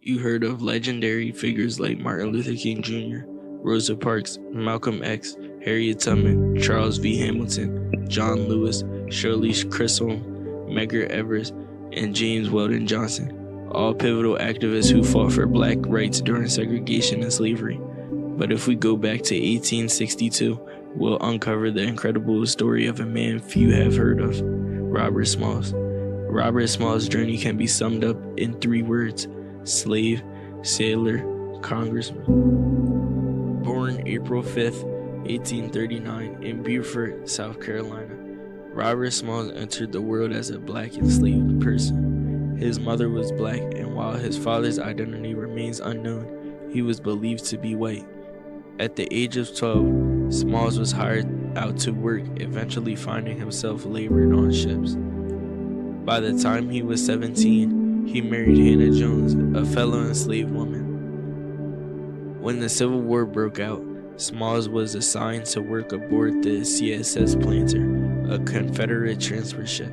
You heard of legendary figures like Martin Luther King Jr., Rosa Parks, Malcolm X, Harriet Tubman, Charles V. Hamilton, John Lewis, Shirley Chisholm, Medgar Evers, and James Weldon Johnson, all pivotal activists who fought for black rights during segregation and slavery. But if we go back to 1862, we'll uncover the incredible story of a man few have heard of, Robert Smalls. Robert Smalls' journey can be summed up in 3 words: slave, sailor, congressman. Born April 5th, 1839 in Beaufort, South Carolina, Robert Smalls entered the world as a black enslaved person. His mother was black, and while his father's identity remains unknown, he was believed to be white. At the age of 12, Smalls was hired out to work, eventually finding himself labored on ships. By the time he was 17, he married Hannah Jones, a fellow enslaved woman. When the Civil War broke out, Smalls was assigned to work aboard the CSS Planter, a Confederate transfer ship.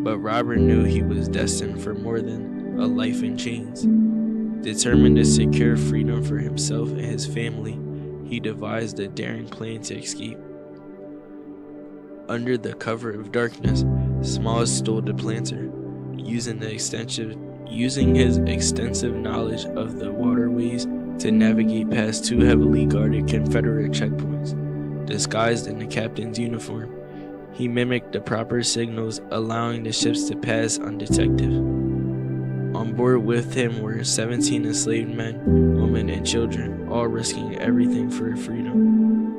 But Robert knew he was destined for more than a life in chains. Determined to secure freedom for himself and his family, he devised a daring plan to escape. Under the cover of darkness, Smalls stole the planter, using his extensive knowledge of the waterways to navigate past 2 heavily guarded Confederate checkpoints. Disguised in the captain's uniform, he mimicked the proper signals, allowing the ships to pass undetected. On board with him were 17 enslaved men, women, and children, all risking everything for freedom.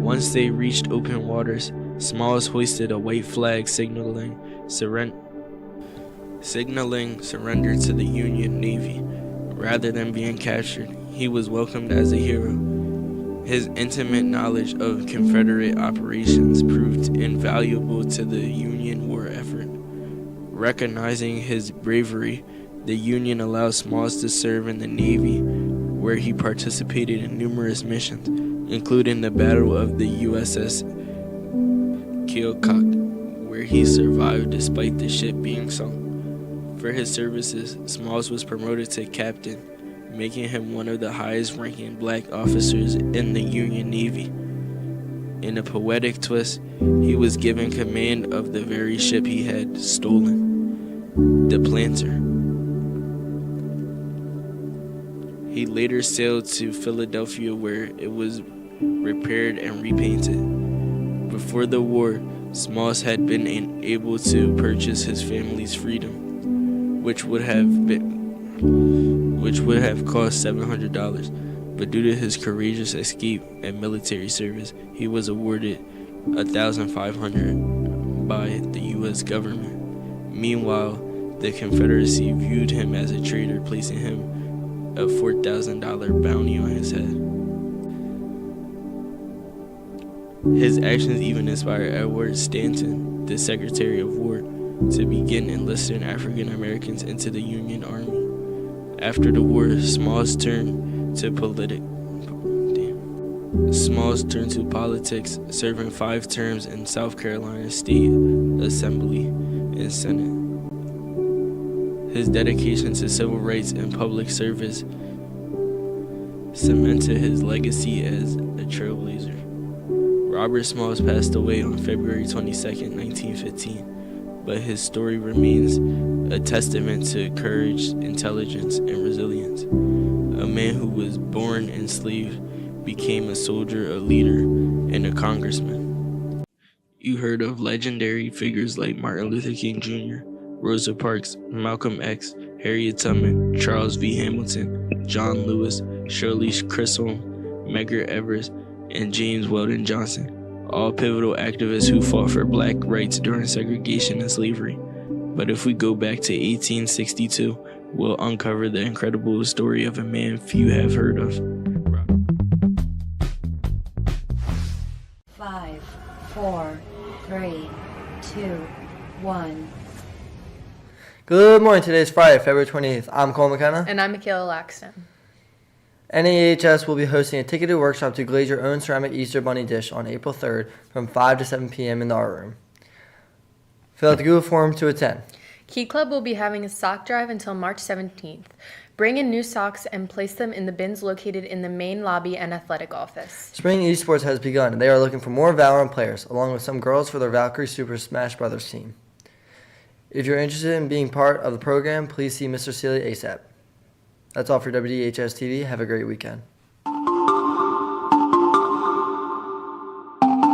Once they reached open waters, Smalls hoisted a white flag signaling surrender to the Union Navy. Rather than being captured, he was welcomed as a hero. His intimate knowledge of Confederate operations proved invaluable to the Union war effort. Recognizing his bravery, the Union allowed Smalls to serve in the Navy, where he participated in numerous missions, including the Battle of the USS Keokuk, where he survived despite the ship being sunk. For his services, Smalls was promoted to captain, making him one of the highest-ranking black officers in the Union Navy. In a poetic twist, he was given command of the very ship he had stolen, the Planter. He later sailed to Philadelphia, where it was repaired and repainted. Before the war, Smalls had been able to purchase his family's freedom, which would have cost $700, but due to his courageous escape and military service, he was awarded $1,500 by the U.S. government. Meanwhile, the Confederacy viewed him as a traitor, placing him a $4,000 bounty on his head. His actions even inspired Edward Stanton, the Secretary of War, to begin enlisting African Americans into the Union Army. After the war, Smalls turned to politics, serving 5 terms in South Carolina State Assembly and Senate. His dedication to civil rights and public service cemented his legacy as a trailblazer. Robert Smalls passed away on February 22, 1915, but his story remains a testament to courage, intelligence, and resilience. A man who was born enslaved became a soldier, a leader, and a congressman. You heard of legendary figures like Martin Luther King Jr., Rosa Parks, Malcolm X, Harriet Tubman, Charles V. Hamilton, John Lewis, Shirley Chisholm, Medgar Evers, and James Weldon Johnson, all pivotal activists who fought for black rights during segregation and slavery. But if we go back to 1862, we'll uncover the incredible story of a man few have heard of. 5, 4, 3, 2, 1. Good morning. Today is Friday, February 20th. I'm Cole McKenna. And I'm Michaela Laxton. NAHS will be hosting a ticketed workshop to glaze your own ceramic Easter Bunny dish on April 3rd from 5 to 7 p.m. in the art room. Fill out the Google form to attend. Key Club will be having a sock drive until March 17th. Bring in new socks and place them in the bins located in the main lobby and athletic office. Spring Esports has begun, and they are looking for more Valorant players, along with some girls for their Valkyrie Super Smash Brothers team. If you're interested in being part of the program, please see Mr. Sealy ASAP. That's all for WDHS TV. Have a great weekend.